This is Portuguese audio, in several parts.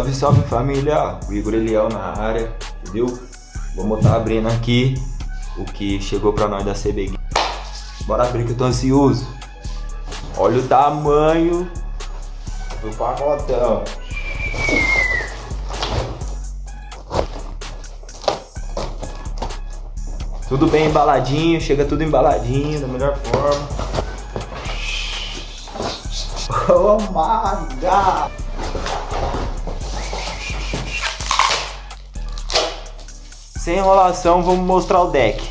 Salve, salve família, o Igor Eliel na área, entendeu? Vamos estar abrindo aqui o que chegou pra nós da CB Game. Bora abrir que eu tô ansioso. Olha o tamanho do pacotão. Tudo bem embaladinho, chega tudo embaladinho, da melhor forma. Oh my God! Sem enrolação, vamos mostrar o deck.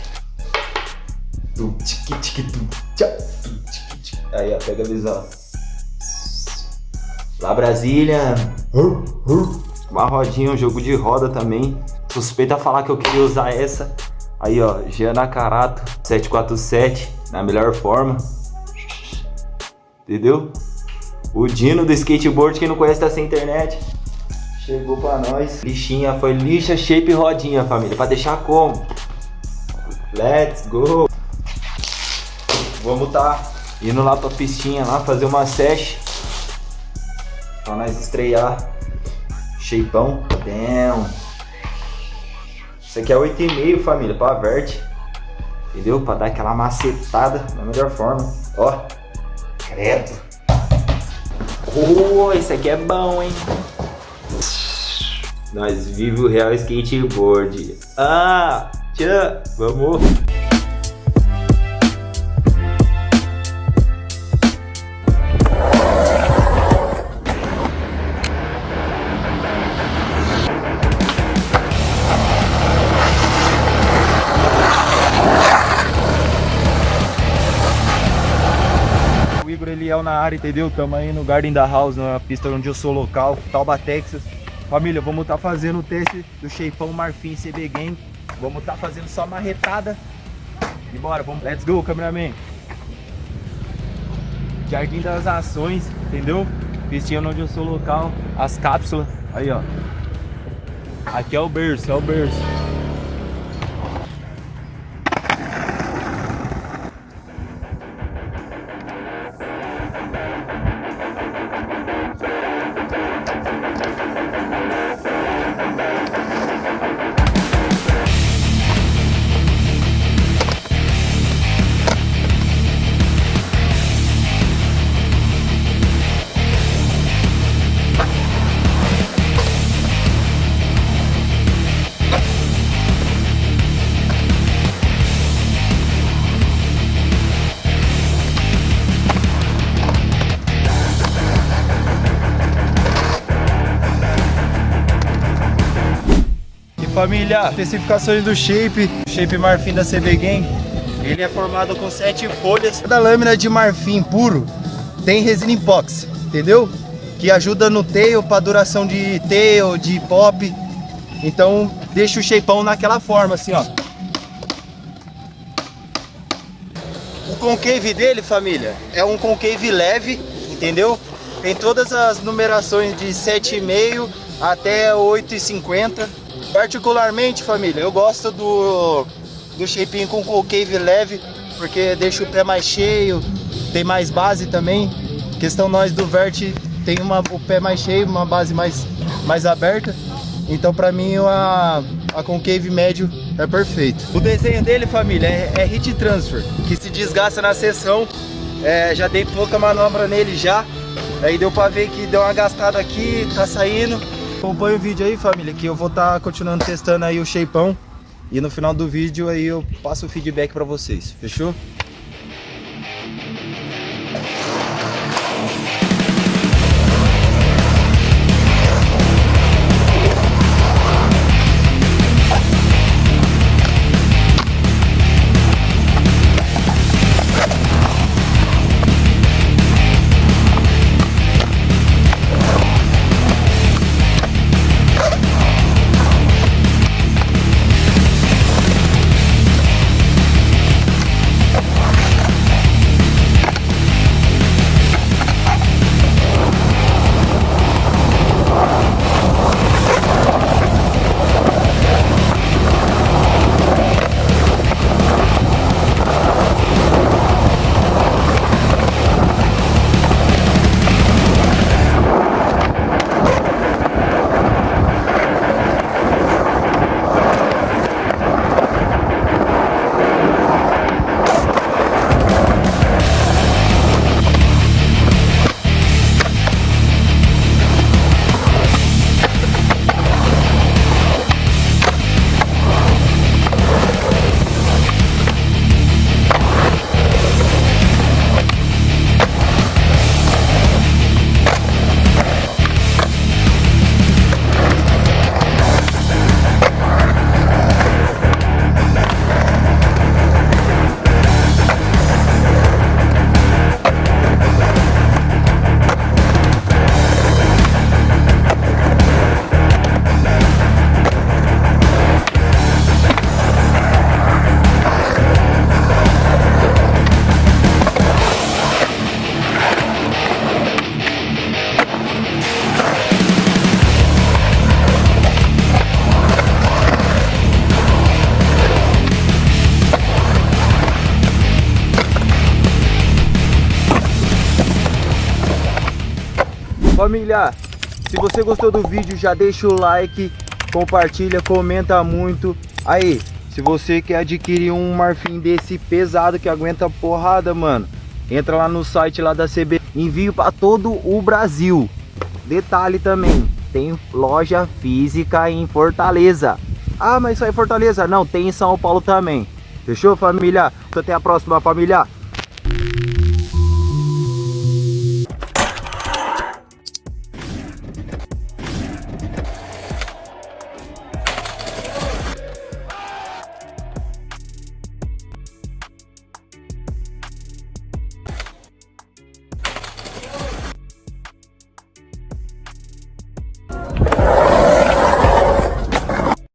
Aí, ó, pega a visão. Lá Brasília. Uma rodinha, um jogo de roda também. Suspeita falar que eu queria usar essa. Aí, ó, Jean Nakarato 747, na melhor forma. Entendeu? O Dino do skateboard, quem não conhece tá sem internet. Chegou pra nós. Lixinha, foi lixa, shape e rodinha, família. Pra deixar como? Let's go! Vamos tá indo lá pra pistinha lá, fazer uma sesh. Pra nós estrear. Shapeão. Damn. Isso aqui é 8,5, família, pra verte. Entendeu? Pra dar aquela macetada da melhor forma. Ó. Credo. Oh, esse aqui é bom, hein? Nós vivemos o real skateboard. Ah, tchau, vamos. O Igor Eliel na área, entendeu? Tamo aí no Garden da House, na pista onde eu sou local, Tauba, Texas. Família, vamos estar fazendo o teste do shapeão Marfim CB Game. Vamos estar fazendo só marretada. E bora, vamos. Let's go, cameraman. Jardim das Ações, entendeu? Pistinha onde eu sou local. As cápsulas. Aí, ó. Aqui é o berço, é o berço. Família, especificações do shape marfim da CB Game. Ele é formado com 7 folhas. Cada lâmina de marfim puro tem resina epóxi, entendeu? Que ajuda no tail, para duração de tail, de pop. Então deixa o shapeão naquela forma, assim, ó. O concave dele, família, é um concave leve, entendeu? Tem todas as numerações de 7,5 até 8,50. Particularmente, família, eu gosto do shapinho com concave leve, porque deixa o pé mais cheio, tem mais base também. Questão nós do vert tem o pé mais cheio, uma base mais aberta. Então pra mim a concave médio é perfeito. O desenho dele, família, é heat transfer, que se desgasta na sessão. Já dei pouca manobra nele já. Aí deu pra ver que deu uma gastada aqui, tá saindo. Acompanha o vídeo aí, família, que eu vou estar continuando testando aí o shapeão. E no final do vídeo aí eu passo o feedback pra vocês, fechou? Família, se você gostou do vídeo, já deixa o like, compartilha, comenta muito. Aí, se você quer adquirir um marfim desse pesado que aguenta porrada, mano, entra lá no site lá da CB, envio para todo o Brasil. Detalhe também, tem loja física em Fortaleza. Ah, mas só em Fortaleza? Não, tem em São Paulo também. Fechou, família? Até a próxima, família.